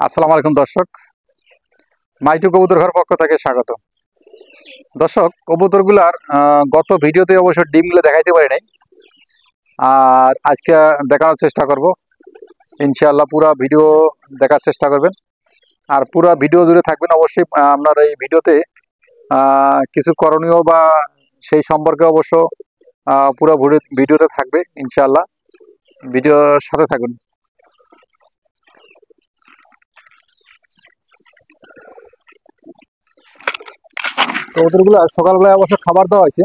আসসালামু আলাইকুম দর্শক, মাইটু কবুতর ঘর পক্ষ থেকে স্বাগত। দর্শক, কবুতরগুলার গত ভিডিওতে অবশ্য ডিমগুলো দেখাইতে পারি নাই, আর আজকে দেখানোর চেষ্টা করব। ইনশাআল্লাহ পুরা ভিডিও দেখার চেষ্টা করবেন, আর পুরা ভিডিও জুড়ে থাকবেন। অবশ্যই আপনার এই ভিডিওতে কিছু করণীয় বা সেই সম্পর্কে অবশ্য পুরো ভিডিওতে থাকবে। ইনশাআল্লাহ ভিডিওর সাথে থাকুন। কবুতরগুলো সকালবেলায় অবশ্য খাবার দেওয়া হয়েছে,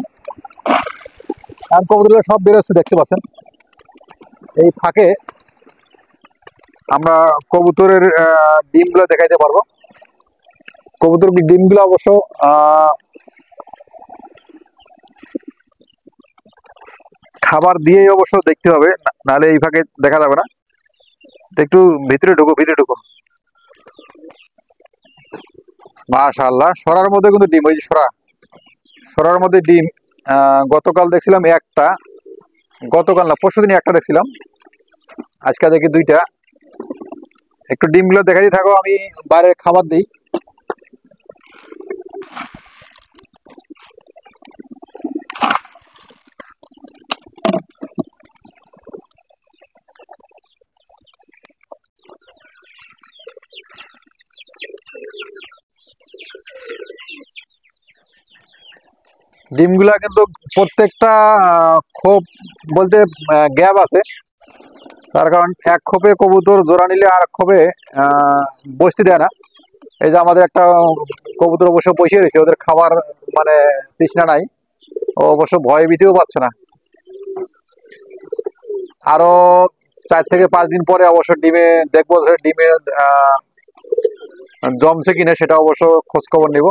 আর কবুতরগুলো সব বেরোচ্ছে দেখতে পাচ্ছেন। এই ফাঁকে আমরা কবুতরের ডিমগুলো দেখাইতে পারবো। কবুতর ডিমগুলো অবশ্য খাবার দিয়েই অবশ্য দেখতে হবে, নাহলে এই ফাঁকে দেখা যাবে না। একটু ভিতরে ঢুকো, ভিতরে ঢুকো। মাশাআল্লাহ, সরার মধ্যে কিন্তু ডিম, ওই যে সরার মধ্যে ডিম। গতকাল দেখছিলাম একটা, গতকাল না পরশু দিন একটা দেখছিলাম, আজকে দেখি দুইটা। একটু ডিমগুলো দেখাই থাকো, আমি বাইরে খাবার দিই। ডিমগুলা কিন্তু প্রত্যেকটা খোপ বলতে গ্যাপ আছে, তার কারণ এক খোপে কবুতর জোড়া নিলে আর খোপে বসতে দেয় না। এই যে আমাদের একটা কবুতর অবশ্য বসিয়ে রয়েছে, ওদের খাবার মানে তৃষ্ণা নাই, ও অবশ্য ভয় ভীতিও পাচ্ছে না। আরো 4 থেকে 5 দিন পরে অবশ্য ডিমে দেখবো, ডিমে জমছে কিনা সেটা অবশ্য খোঁজ খবর নিব।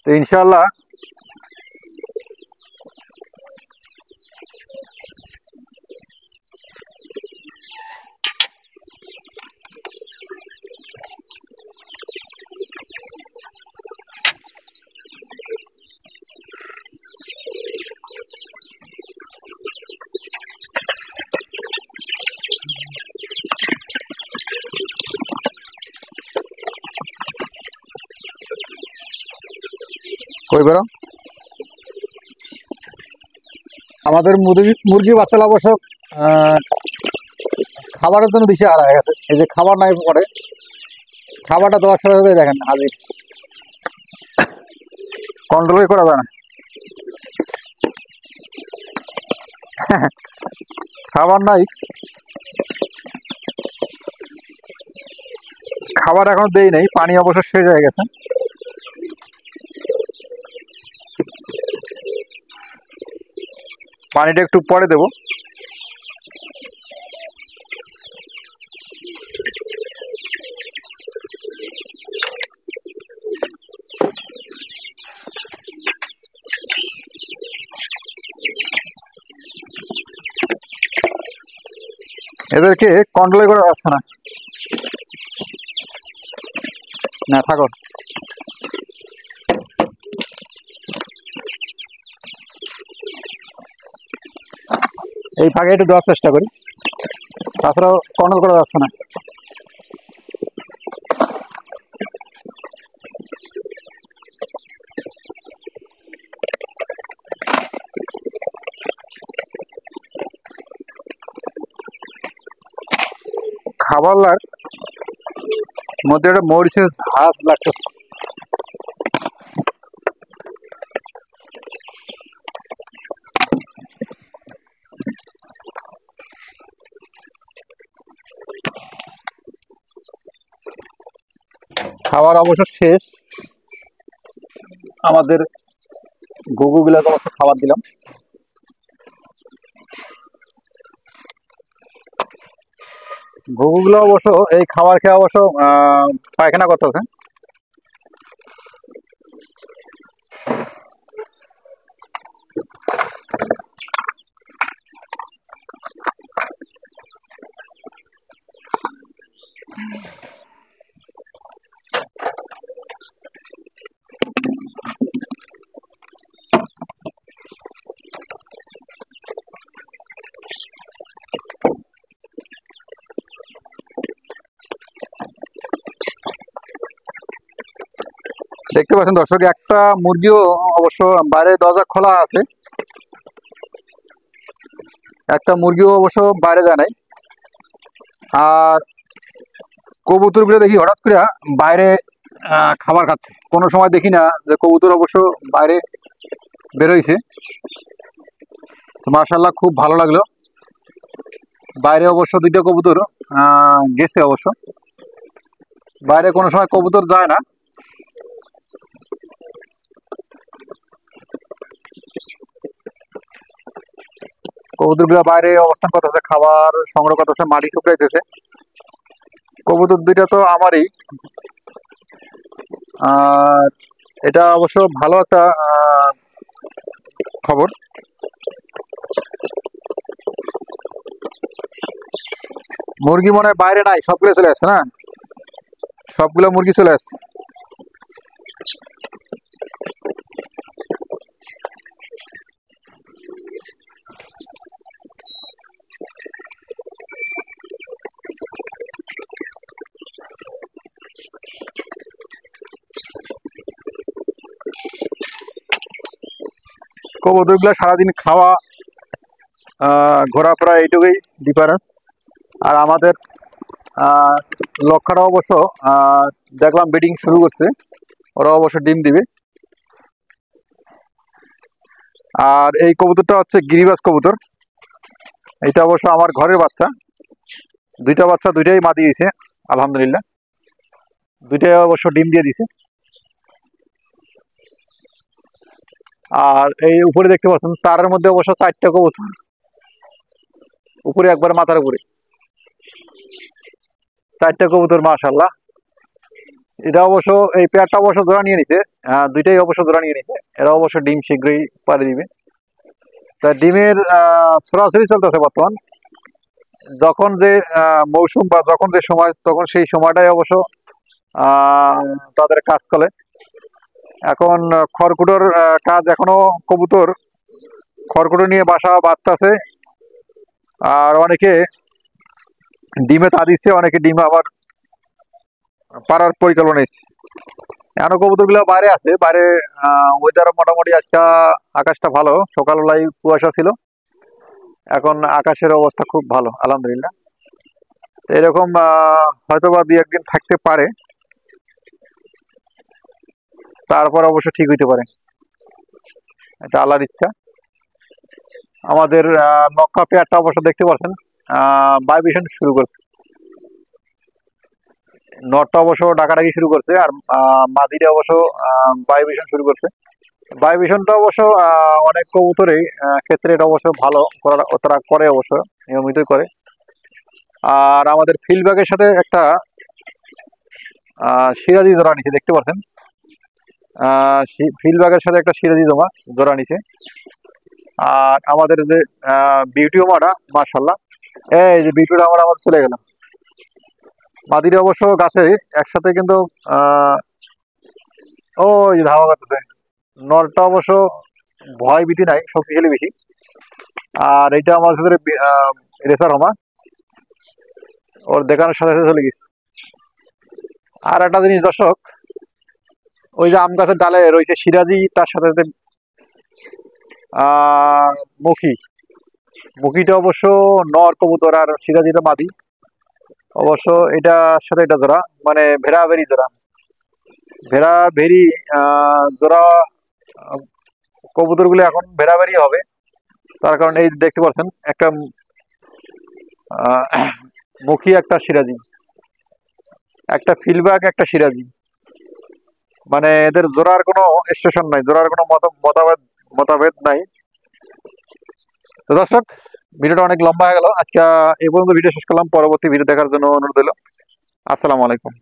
তো ইনশাল্লাহ কই বেরো আমাদের মুরগি বাচ্চারা অবশ্য খাবারের জন্য দিশে হারা হয়ে গেছে। এই যে খাবার নাই পরে, খাবারটা দেওয়ার সাথে সাথে দেখেন হাজির, কন্ট্রোলই করা যায় না। খাবার নাই, খাবার এখনো দেই নাই, পানি অবশ্য শেষ হয়ে গেছে। পানিটা একটু পরে দেব। এদেরকে কন্ট্রোল করা যাচ্ছে না, না থাকো। এই ফাঁকে একটু দেওয়ার চেষ্টা করি, তাছাড়াও কন্ট্রোল করা যাচ্ছে না। খাবার মধ্যে একটা মরিচের ঝাঁজ লাগতেছে। খাবার অবশ্য শেষ, আমাদের ঘুঘুগুলোকে অবশ্য খাবার দিলাম। ঘুঘুগুলো অবশ্য এই খাবার খেয়ে অবশ্য পায়খানা করতেছে। দেখতে পাচ্ছেন দর্শক, একটা মুরগিও অবশ্য বাইরে দরজা খোলা আছে, একটা মুরগিও অবশ্য বাইরে যায় নাই। আর কবুতরগুলো দেখি হঠাৎ করে বাইরে খাবার খাচ্ছে, কোনো সময় দেখি না যে কবুতর অবশ্য বাইরে বেরোইছে। তো মাশাআল্লাহ খুব ভালো লাগলো। বাইরে অবশ্য দুইটা কবুতর গেছে, অবশ্য বাইরে কোনো সময় কবুতর যায় না। কবুতরগুলো বাইরে অবস্থান করতেছে, খাবার সংগ্রহ করতেছে, মাটি টুকরাইতেছে। কবুতর দুইটা তো আমারই। আর এটা অবশ্য ভালো একটা খবর। মুরগি মনে হয় বাইরে নাই, সবগুলো চলে আসছে না, সবগুলো মুরগি চলে আসছে। কবুতরগুলো সারাদিন খাওয়া ঘোরাফেরা এইটুকুই ডিফারেন্স। আর আমাদের লক্ষাটা অবশ্য দেখলাম ব্রিডিং শুরু করছে, ওরা অবশ্য ডিম দিবে। আর এই কবুতরটা হচ্ছে গিরিবাজ কবুতর, এটা অবশ্য আমার ঘরের বাচ্চা। দুইটা বাচ্চা, দুইটাই মা দিয়েছে আলহামদুলিল্লাহ, দুইটাই অবশ্য ডিম দিয়ে দিছে। আর এই উপরে দেখতে পাচ্ছেন তারের মধ্যে অবশ্য 4টা কবুতর উপরে, একবার মাথার উপরে 4টা কবুতর মাশাআল্লাহ। এটা অবশ্য এই পেয়ারটা অবশ্য জোড়া নিয়ে নিছে, দুইটাই অবশ্য জোড়া নিয়ে নিছে। এরা অবশ্য ডিম শীঘ্রই পাড়ি দিবে। তা ডিমের সরাসরি চলতেছে বর্তমান। যখন যে মৌসুম বা যখন যে সময়, তখন সেই সময়টাই অবশ্য তাদের কাজ চলে। এখন খড়কুটোর কাজ, এখনো কবুতর খড়কুটো নিয়ে বাসা বাঁধতেছে। আর অনেকে ডিমে তা দিচ্ছে, অনেকে ডিম আবার পাড়ার পরিকল্পনা নিচ্ছে। এখনো কবুতরগুলো বাইরে আছে। বাইরে ওয়েদার মোটামুটি আজকে আকাশটা ভালো, সকালবেলায় কুয়াশা ছিল, এখন আকাশের অবস্থা খুব ভালো আলহামদুলিল্লাহ। এরকম হয়তোবা 2-1 দিন থাকতে পারে, তারপর অবশ্য ঠিক হইতে পারে, এটা আল্লাহর ইচ্ছা। আমাদের নক্কা পেয়ারটা অবশ্য দেখতে পাচ্ছেন ভাইব্রেশন শুরু করছে, নটটা অবশ্য ডাকাডাকি শুরু করছে, আর মাদিটা অবশ্য ভাইব্রেশন শুরু করছে। ভাইব্রেশনটা অবশ্য অনেক কবুতরেই ক্ষেত্রে এটা অবশ্য ভালো তারা করে, অবশ্য নিয়মিতই করে। আর আমাদের ফিল্ডব্যাগের সাথে একটা সিরাজি জোড়া নিচে দেখতে পাচ্ছেন, ফিল্ডব্যাগের সাথে একটা সিরাজি জোড়া নিচে। আর আমাদের যে বিউটি ওমাটা মাশাআল্লাহ, এই যে বিউটিটা আমাদের চলে গেল। মাদিরা অবশ্য গাছে একসাথে, কিন্তু ওই ধাওয়া করতেছে। নরটা অবশ্য ভয় ভীতি নাই, শক্তিশালী বেশি। আর এটা আমার সাথে রেসার হমা, ওর দেখানোর সাথে সাথে চলে গেছে। আর একটা জিনিস দর্শক, ওই যে আম গাছের ডালে রয়েছে সিরাজি, তার সাথে সাথে মুখিটা অবশ্য নর কবুতর, আর সিরাজিটা মাদি। অবশ্য এটার সাথে এটা জোড়া, মানে ভেড়াভেড়ি জোড়া, ভেড়াভেড়ি জোড়া কবুতরগুলো এখন ভেড়াভেড়ি হবে। তার কারণ এই দেখতে পাচ্ছেন একটা মুখী, একটা সিরাজি, একটা ফিল্ডব্যাগ, একটা সিরাজি, মানে এদের জোড়ার কোনো স্টেশন নাই, জোড়ার কোনো মতভেদ নাই। তো দর্শক, ভিডিওটা অনেক লম্বা হয়ে গেল, আজকে এই পর্যন্ত ভিডিও শেষ করলাম। পরবর্তী ভিডিও দেখার জন্য অনুরোধ হলো। আসসালামু আলাইকুম।